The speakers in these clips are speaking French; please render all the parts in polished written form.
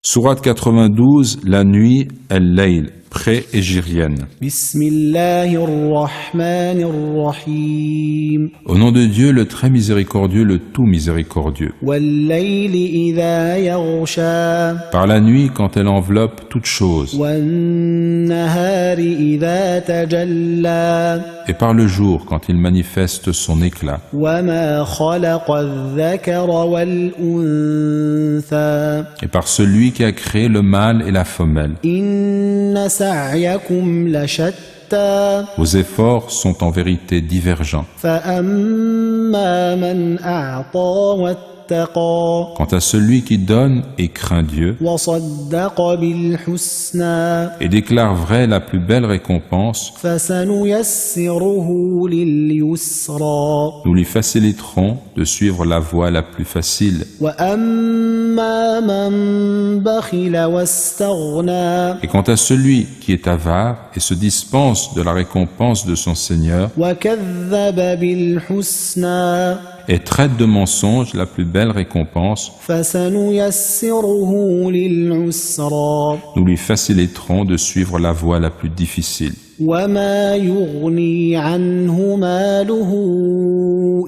Sourate 92, la nuit, al-Layl, pré-égérienne. Bismillahir-Rahmanir-Rahim. Au nom de Dieu, le très miséricordieux, le tout miséricordieux. Wal-layli idha yaghsha. Par la nuit, quand elle enveloppe toute chose. Wan-nahari idha tajalla. Et par le jour, quand il manifeste son éclat. Wama khalaqa adh-dhakara wal-untha. Et par celui qui a créé le mâle et la femelle. Inna sa'yakum la shatta. Vos efforts sont en vérité divergents. Fa amma man a'ta wattaqa. Quant à celui qui donne et craint Dieu Wa saddaqa bil husna. et déclare vrai la plus belle récompense, Fasanuyassiruhu lil yusra. nous lui faciliterons de suivre la voie la plus facile. Wa amma man bakhila wastaghna. Et quant à celui qui est avare et se dispense de la récompense de son Seigneur Wa kadhaba bil husna. et traite de mensonge la plus belle récompense, Fasanuyassiruhu lil usra. nous lui faciliterons de suivre la voie la plus difficile. وما يغني عنه ماله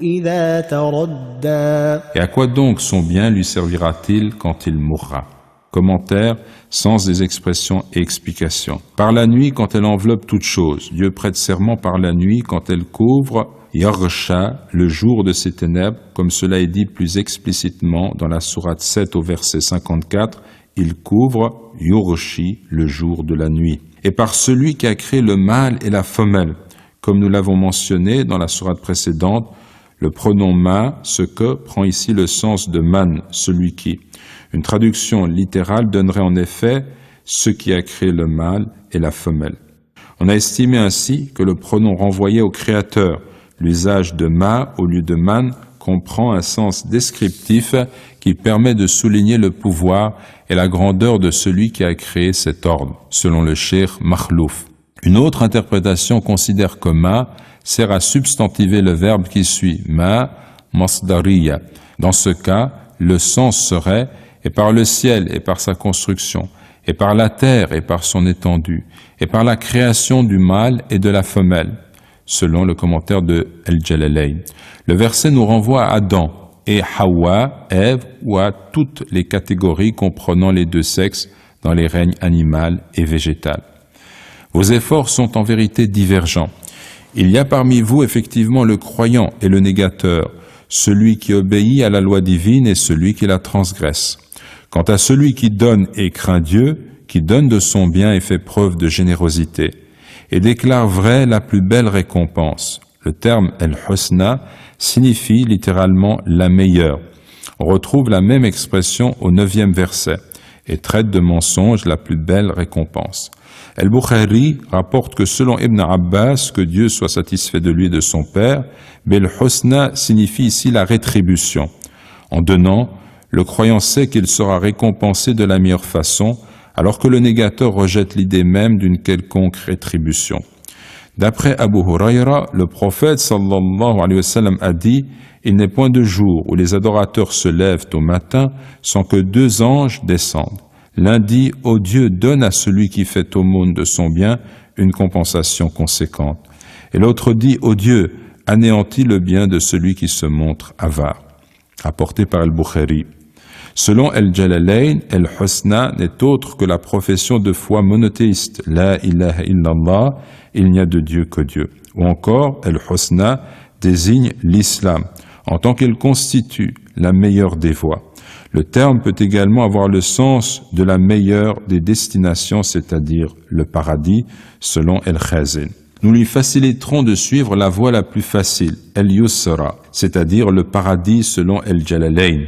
إذا تردى. Et à quoi donc son bien lui servira-t-il quand il mourra? Commentaire, sens des expressions et explications. Par la nuit, quand elle enveloppe toute chose, Dieu prête serment par la nuit quand elle couvre Yaghsha, le jour de ses ténèbres, comme cela est dit plus explicitement dans la sourate 7 au verset 54, il couvre Yughshi, le jour de la nuit. Et par celui qui a créé le mâle et la femelle, comme nous l'avons mentionné dans la sourate précédente, le pronom ma, ce que, prend ici le sens de man, celui qui. Une traduction littérale donnerait en effet ce qui a créé le mâle et la femelle. On a estimé ainsi que le pronom renvoyé au Créateur, l'usage de ma au lieu de man, comprend un sens descriptif qui permet de souligner le pouvoir et la grandeur de celui qui a créé cet ordre, selon le cheikh Makhlouf. Une autre interprétation considère que ma sert à substantiver le verbe qui suit, ma masdariya. Dans ce cas, le sens serait « et par le ciel et par sa construction, et par la terre et par son étendue, et par la création du mâle et de la femelle », selon le commentaire de Al-Jalalayn. Le verset nous renvoie à Adam et Hawa, Ève, ou à toutes les catégories comprenant les deux sexes dans les règnes animal et végétal. Vos efforts sont en vérité divergents. Il y a parmi vous effectivement le croyant et le négateur, celui qui obéit à la loi divine et celui qui la transgresse. Quant à celui qui donne et craint Dieu, qui donne de son bien et fait preuve de générosité, et déclare vrai la plus belle récompense. Le terme el-husna signifie littéralement la meilleure. On retrouve la même expression au 9e verset et traite de mensonge la plus belle récompense. El-Bukhari rapporte que selon Ibn Abbas, que Dieu soit satisfait de lui et de son père, el-husna signifie ici la rétribution. En donnant, le croyant sait qu'il sera récompensé de la meilleure façon, alors que le négateur rejette l'idée même d'une quelconque rétribution. D'après Abu Huraira, le prophète sallallahu alayhi wa sallam a dit « Il n'est point de jour où les adorateurs se lèvent au matin sans que deux anges descendent. L'un dit « Ô Dieu, donne à celui qui fait aumône de son bien une compensation conséquente. » Et l'autre dit « Ô Dieu, anéantis le bien de celui qui se montre avare. » Rapporté par Al-Bukhari. Selon Al-Jalalayn, Al-Husna n'est autre que la profession de foi monothéiste. La ilaha illallah, il n'y a de Dieu que Dieu. Ou encore, Al-Husna désigne l'islam, en tant qu'il constitue la meilleure des voies. Le terme peut également avoir le sens de la meilleure des destinations, c'est-à-dire le paradis, selon Al-Khazin. Nous lui faciliterons de suivre la voie la plus facile, Al-Yusra, c'est-à-dire le paradis selon Al-Jalalayn.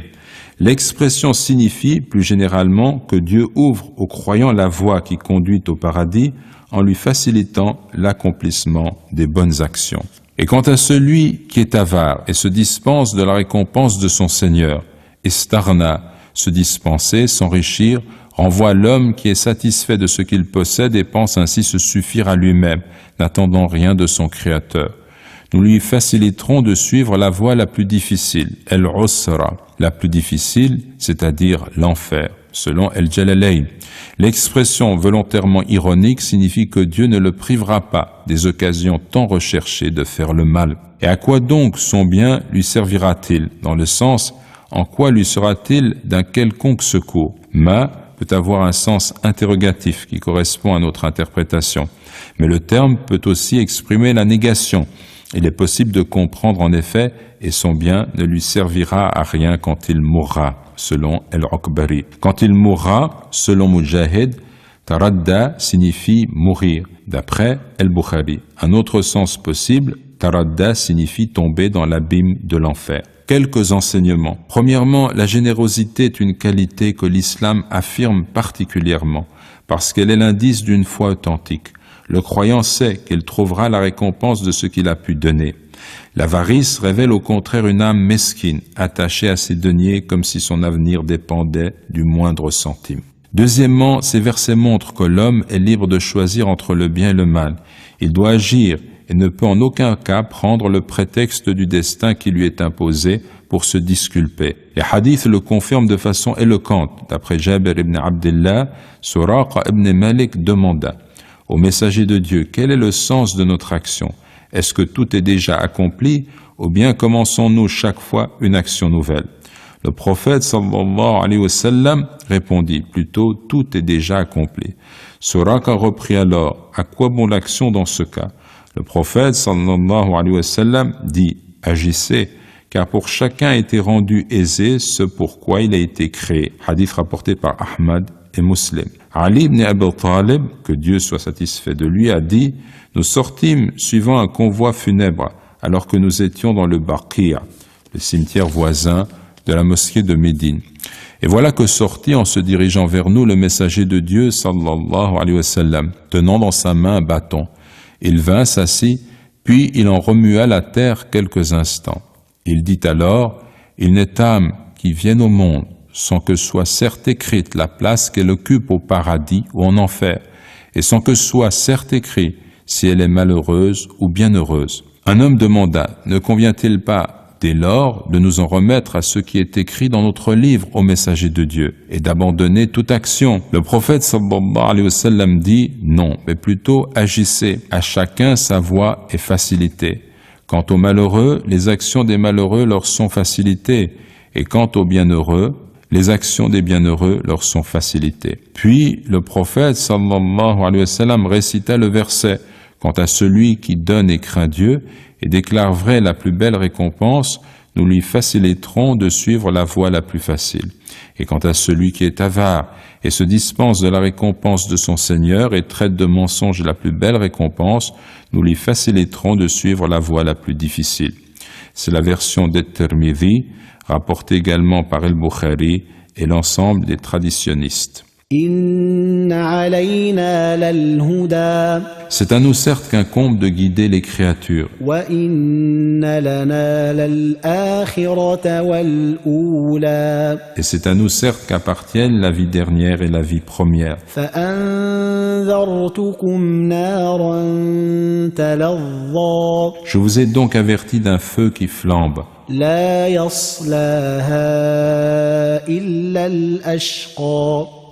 L'expression signifie plus généralement que Dieu ouvre aux croyants la voie qui conduit au paradis en lui facilitant l'accomplissement des bonnes actions. Et quant à celui qui est avare et se dispense de la récompense de son Seigneur, istarna, se dispenser, s'enrichir, renvoie l'homme qui est satisfait de ce qu'il possède et pense ainsi se suffire à lui-même, n'attendant rien de son Créateur. Nous lui faciliterons de suivre la voie la plus difficile, el-usra, la plus difficile, c'est-à-dire l'enfer. selon El-Jalalayn. L'expression volontairement ironique signifie que Dieu ne le privera pas des occasions tant recherchées de faire le mal. Et à quoi donc son bien lui servira-t-il? Dans le sens, en quoi lui sera-t-il d'un quelconque secours? Ma peut avoir un sens interrogatif qui correspond à notre interprétation. Mais le terme peut aussi exprimer la négation. Il est possible de comprendre en effet, et son bien ne lui servira à rien quand il mourra, selon El-Okbari. Quand il mourra, selon Mujahid, taradda signifie mourir, d'après El-Bukhari. Un autre sens possible, taradda signifie tomber dans l'abîme de l'enfer. Quelques enseignements. Premièrement, la générosité est une qualité que l'islam affirme particulièrement, parce qu'elle est l'indice d'une foi authentique. Le croyant sait qu'il trouvera la récompense de ce qu'il a pu donner. L'avarice révèle au contraire une âme mesquine, attachée à ses deniers comme si son avenir dépendait du moindre centime. Deuxièmement, ces versets montrent que l'homme est libre de choisir entre le bien et le mal. Il doit agir et ne peut en aucun cas prendre le prétexte du destin qui lui est imposé pour se disculper. Les hadiths le confirment de façon éloquente. D'après Jabir ibn Abdullah, Suraqa ibn Malik demanda au messager de Dieu, quel est le sens de notre action? Est-ce que tout est déjà accompli ou bien commençons-nous chaque fois une action nouvelle? Le prophète sallallahu alayhi wa sallam répondit, plutôt tout est déjà accompli. Suraqa reprit alors, à quoi bon l'action dans ce cas? Le prophète sallallahu alayhi wa sallam dit, agissez, car pour chacun a été rendu aisé ce pourquoi il a été créé. Hadith rapporté par Ahmad et Muslim. Ali ibn Abi Talib, que Dieu soit satisfait de lui, a dit, nous sortîmes suivant un convoi funèbre, alors que nous étions dans le Baqiya, le cimetière voisin de la mosquée de Médine. Et voilà que sortit en se dirigeant vers nous le messager de Dieu, sallallahu alayhi wa sallam, tenant dans sa main un bâton. Il vint, s'assit, puis il en remua la terre quelques instants. Il dit alors, il n'est âme qui vienne au monde sans que soit certes écrite la place qu'elle occupe au paradis ou en enfer, et sans que soit certes écrit si elle est malheureuse ou bienheureuse. Un homme demanda, ne convient-il pas dès lors de nous en remettre à ce qui est écrit dans notre livre au messager de Dieu et d'abandonner toute action? Le prophète sallallahu alayhi wa sallam dit, non, mais plutôt agissez, à chacun sa voie est facilitée. Quant aux malheureux, les actions des malheureux leur sont facilitées, et quant aux bienheureux, les actions des bienheureux leur sont facilitées. Puis le prophète sallallahu alayhi wa sallam récita le verset, quant à celui qui donne et craint Dieu et déclare vrai la plus belle récompense, nous lui faciliterons de suivre la voie la plus facile. Et quant à celui qui est avare et se dispense de la récompense de son Seigneur et traite de mensonge la plus belle récompense, nous lui faciliterons de suivre la voie la plus difficile. C'est la version d'At-Tirmidhi, rapportée également par El-Bukhari et l'ensemble des traditionnistes. C'est à nous certes qu'incombe de guider les créatures. Et c'est à nous certes qu'appartiennent la vie dernière et la vie première. Je vous ai donc averti d'un feu qui flambe.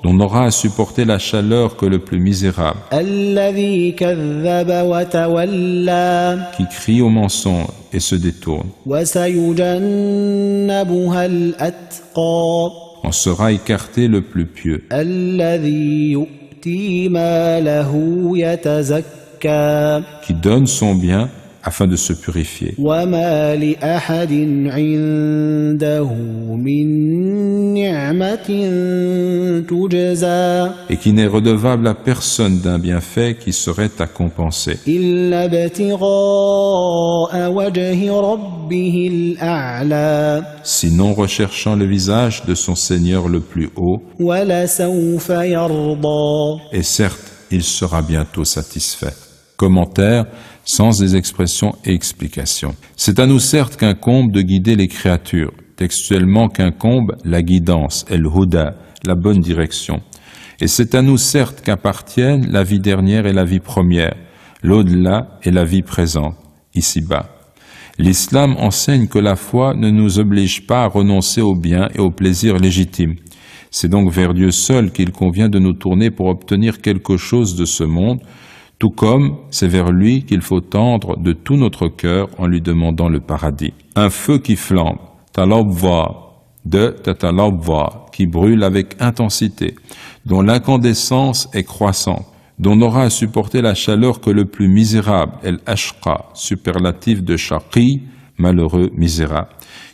Dont n'aura à supporter la chaleur que le plus misérable, qui crie au mensonge et se détourne. En sera écarté le plus pieux, qui donne son bien afin de se purifier. Et qui n'est redevable à personne d'un bienfait qui serait à compenser. Sinon recherchant le visage de son Seigneur le plus haut. Et certes, il sera bientôt satisfait. Commentaire sans des expressions et explications. C'est à nous certes qu'incombe de guider les créatures, textuellement qu'incombe la guidance, el-huda, la bonne direction. Et c'est à nous certes qu'appartiennent la vie dernière et la vie première, l'au-delà et la vie présente, ici-bas. L'islam enseigne que la foi ne nous oblige pas à renoncer au bien et au plaisir légitime. C'est donc vers Dieu seul qu'il convient de nous tourner pour obtenir quelque chose de ce monde, tout comme c'est vers lui qu'il faut tendre de tout notre cœur en lui demandant le paradis. Un feu qui flambe, talabwa, de tatalabwa, qui brûle avec intensité, dont l'incandescence est croissante, dont n'aura à supporter la chaleur que le plus misérable, el-ashqa, superlatif de shaqi, malheureux, misérable,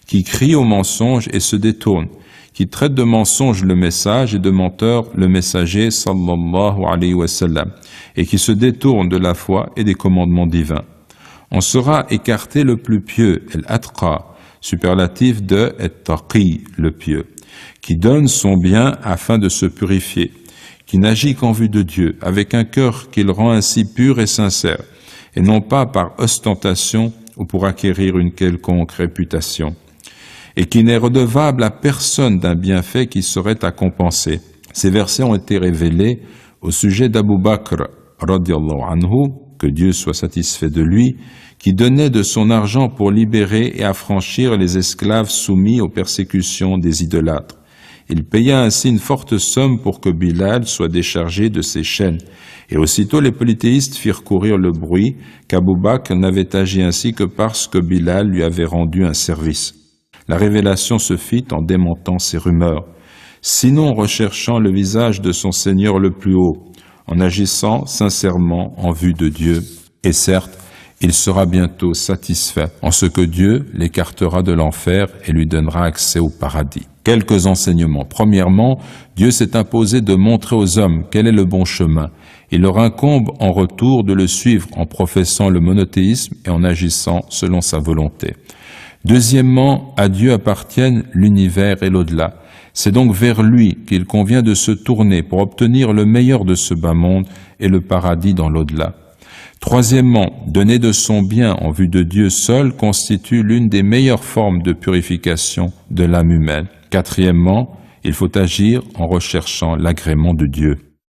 qui crie au mensonge et se détourne, qui traite de mensonge le message et de menteur le messager sallallahu alayhi wa sallam, et qui se détourne de la foi et des commandements divins. On sera écarté le plus pieux, el-atqa, superlatif de et-taqi, le pieux, qui donne son bien afin de se purifier, qui n'agit qu'en vue de Dieu, avec un cœur qu'il rend ainsi pur et sincère, et non pas par ostentation ou pour acquérir une quelconque réputation, et qui n'est redevable à personne d'un bienfait qui serait à compenser. Ces versets ont été révélés au sujet d'Abu Bakr, radiyallahu anhu, que Dieu soit satisfait de lui, qui donnait de son argent pour libérer et affranchir les esclaves soumis aux persécutions des idolâtres. Il paya ainsi une forte somme pour que Bilal soit déchargé de ses chaînes. Et aussitôt les polythéistes firent courir le bruit qu'Abu Bakr n'avait agi ainsi que parce que Bilal lui avait rendu un service. La révélation se fit en démentant ces rumeurs, sinon en recherchant le visage de son Seigneur le plus haut, en agissant sincèrement en vue de Dieu. Et certes, il sera bientôt satisfait, en ce que Dieu l'écartera de l'enfer et lui donnera accès au paradis. Quelques enseignements. Premièrement, Dieu s'est imposé de montrer aux hommes quel est le bon chemin. Il leur incombe en retour de le suivre en professant le monothéisme et en agissant selon sa volonté. Deuxièmement, à Dieu appartiennent l'univers et l'au-delà. C'est donc vers lui qu'il convient de se tourner pour obtenir le meilleur de ce bas monde et le paradis dans l'au-delà. Troisièmement, donner de son bien en vue de Dieu seul constitue l'une des meilleures formes de purification de l'âme humaine. Quatrièmement, il faut agir en recherchant l'agrément de Dieu.